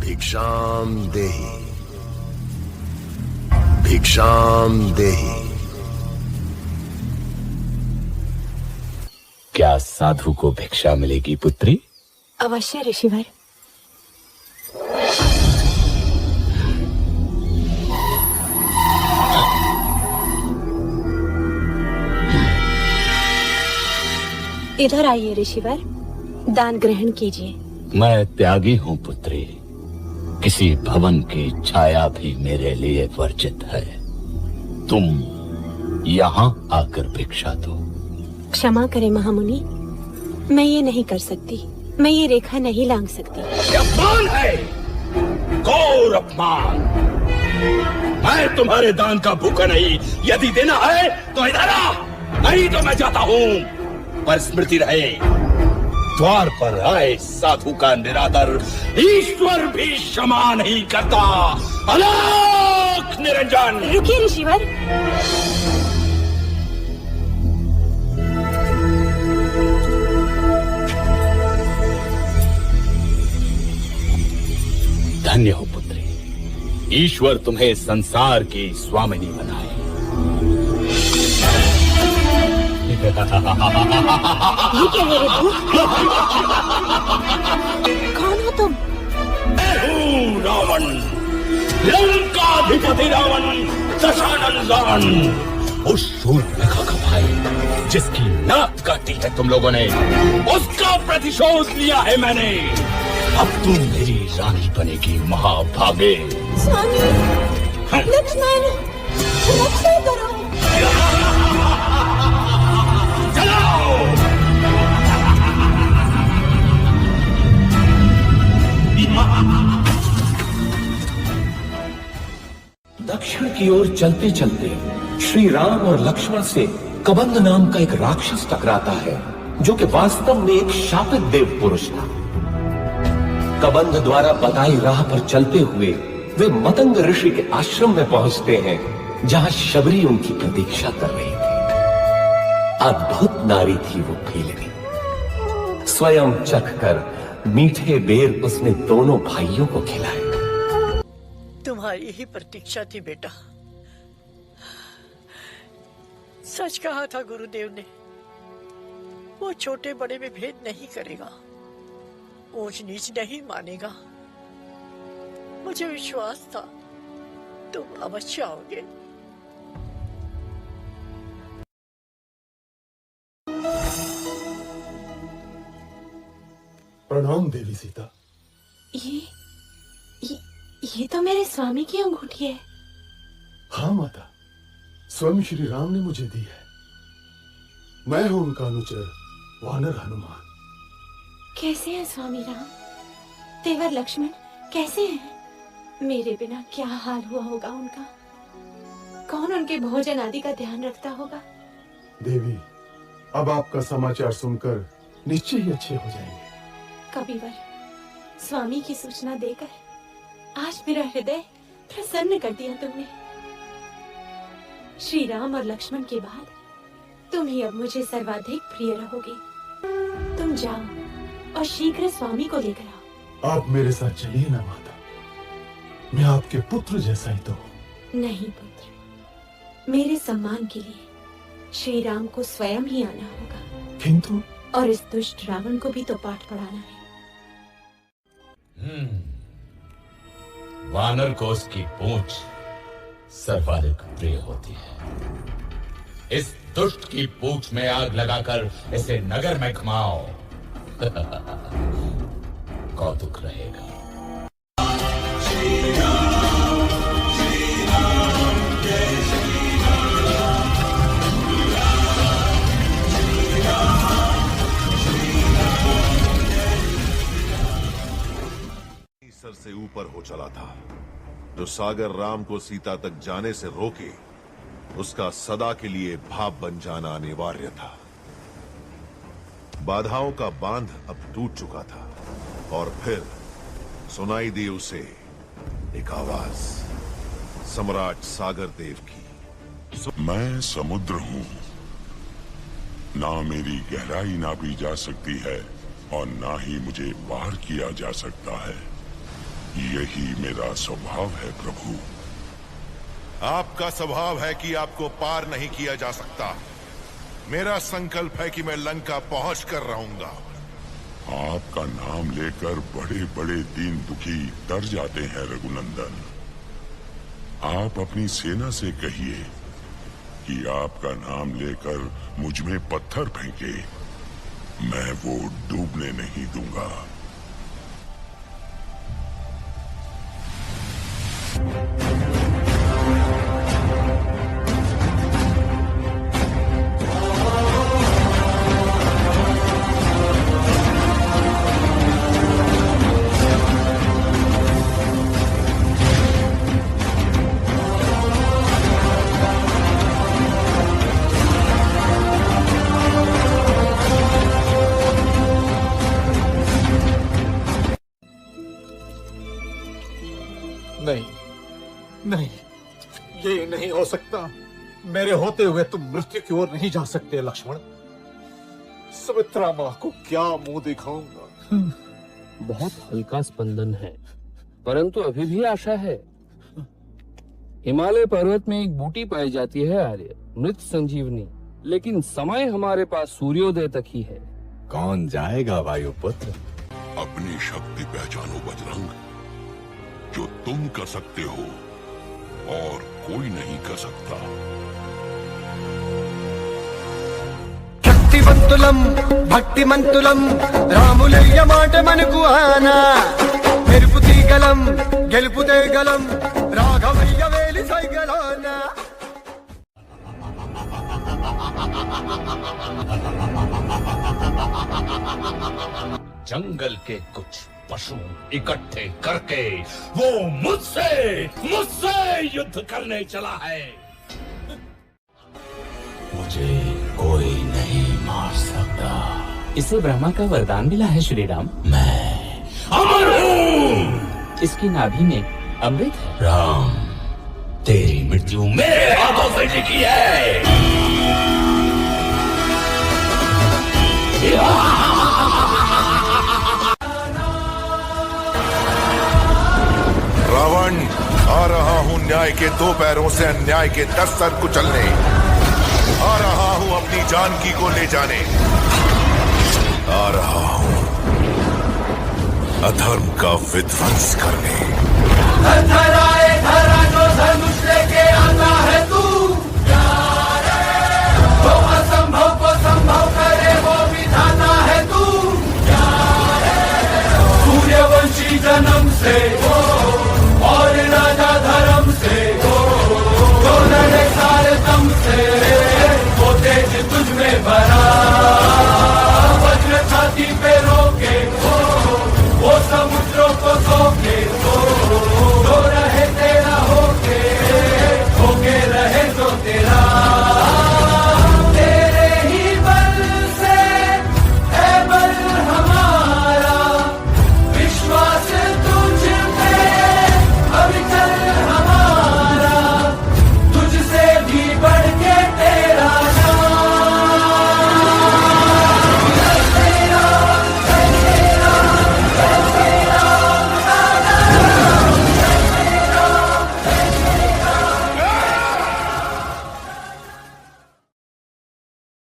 भिक्षाम देहि भिक्षाम देहि। क्या साधु को भिक्षा मिलेगी पुत्री? अवश्य ऋषिवर। इधर आइए ऋषिवर, दान ग्रहण कीजिए। मैं त्यागी हूँ पुत्री, किसी भवन की छाया भी मेरे लिए वर्जित है। तुम यहाँ आकर भिक्षा दो। क्षमा करें महामुनि, मैं ये नहीं कर सकती। मैं ये रेखा नहीं लांघ सकती। ये अपमान है, घोर अपमान। मैं तुम्हारे दान का भूखा नहीं। यदि देना है तो इधर आ, नहीं तो मैं जाता हूँ। पर स्मृति रहे, द्वार पर आए साधु का निरादर ईश्वर भी क्षमा नहीं करता। अलौक निरंजन। रुकिए ऋषिवर। धन्य हो पुत्री, ईश्वर तुम्हें संसार की स्वामिनी बनाए। ये क्या मेरे दूध? कौन हो तुम? मैं हूँ रावण, लंकाधिपति रावण, दशानन रावण, उस शूर्पणखा का भाई जिसकी नाक काटी है तुम लोगों ने, उसका प्रतिशोध लिया है मैंने। अब तुम मेरी रानी बनेगी महाभागे। स्वामी, लक्ष्मण, रक्षा करो। चलो। दक्षिण की ओर चलते चलते श्री राम और लक्ष्मण से कबंध नाम का एक राक्षस टकराता है, जो कि वास्तव में एक शापित देव पुरुष था। कबंध द्वारा बताई राह पर चलते हुए वे मतंग ऋषि के आश्रम में पहुंचते हैं, जहां शबरी उनकी प्रतीक्षा कर रही थी। अद्भुत नारी थी वो भीलनी। स्वयं चखकर मीठे बेर उसने दोनों भाइयों को खिलाए। तुम्हारी ही प्रतीक्षा थी बेटा। सच कहा था गुरुदेव ने, वो छोटे बड़े में भेद नहीं करेगा, ऊंच नीच नहीं मानेगा। मुझे विश्वास था तुम अवश्य आओगे। प्रणाम देवी सीता। ये तो मेरे स्वामी की अंगूठी है। हाँ माता, स्वयं श्री राम ने मुझे दी है। मैं हूं उनका अनुचर वानर हनुमान। कैसे हैं स्वामी राम? तेवर लक्ष्मण कैसे हैं? मेरे बिना क्या हाल हुआ होगा उनका? कौन उनके भोजन आदि का ध्यान रखता होगा? देवी, अब आपका समाचार सुनकर निश्चय ही अच्छे हो जाएंगे। कबीवर, स्वामी की सूचना देकर आज मेरा हृदय प्रसन्न कर दिया तुमने। श्री राम और लक्ष्मण के बाद तुम ही अब मुझे सर्वाधिक प्रिय रहोगे। तुम जाओ और शीघ्र स्वामी को लेकर आओ। आप मेरे साथ चलिए ना माता, मैं आपके पुत्र जैसा ही तो हूं। नहीं पुत्र, मेरे सम्मान के लिए श्री राम को स्वयं ही आना होगा। किंतु और इस दुष्ट रावण को भी तो पाठ पढ़ाना है। वानर को उसकी पूंछ सर्वाधिक प्रिय होती है। इस दुष्ट की पूंछ में आग लगाकर इसे नगर में घुमाओ। कौतुक रहेगा। सर से ऊपर हो चला था। जो सागर राम को सीता तक जाने से रोके, उसका सदा के लिए भाप बन जाना अनिवार्य था। बाधाओं का बांध अब टूट चुका था और फिर सुनाई दी उसे एक आवाज, सम्राट सागर देव की। मैं समुद्र हूं, ना मेरी गहराई नापी जा सकती है और ना ही मुझे पार किया जा सकता है। यही मेरा स्वभाव है प्रभु। आपका स्वभाव है कि आपको पार नहीं किया जा सकता। मेरा संकल्प है कि मैं लंका पहुंच कर रहूंगा। आपका नाम लेकर बड़े बड़े दीन दुखी डर जाते हैं रघुनंदन। आप अपनी सेना से कहिए कि आपका नाम लेकर मुझ में पत्थर फेंके, मैं वो डूबने नहीं दूंगा। नहीं नहीं, ये नहीं हो सकता। मेरे होते हुए तुम मृत्यु की ओर नहीं जा सकते लक्ष्मण। सुमित्रा माँ को क्या मुंह दिखाऊंगा। बहुत हल्का स्पंदन है, परंतु अभी भी आशा है। हिमालय पर्वत में एक बूटी पाई जाती है आर्य, मृत संजीवनी, लेकिन समय हमारे पास सूर्योदय तक ही है। कौन जाएगा वायुपुत्र? अपनी शक्ति पहचानो बजरंग। जो तुम कर सकते हो और कोई नहीं कर सकता। శక్తివంతులం భక్తిమంతులం రాములయ్య మాట మనకు ఆనా మెరుపు తీగలం గెలుపు తీగలం రాఘవయ్య వేలి సైగలానా जंगल के कुछ पशु इकट्ठे करके वो मुझसे युद्ध करने चला है। मुझे कोई नहीं मार सकता। इसे ब्रह्मा का वरदान मिला है श्री राम। मैं अमर हूँ। इसकी नाभि में अमृत है। राम, तेरी मृत्यु मेरे हाथों से लिखी है। रावण, आ रहा हूं न्याय के दो पैरों से अन्याय के 10 सर कुचलने। आ रहा हूं अपनी जानकी को ले जाने। आ रहा हूं अधर्म का विध्वंस करने। धराए धरा जो धनुष लेके आता है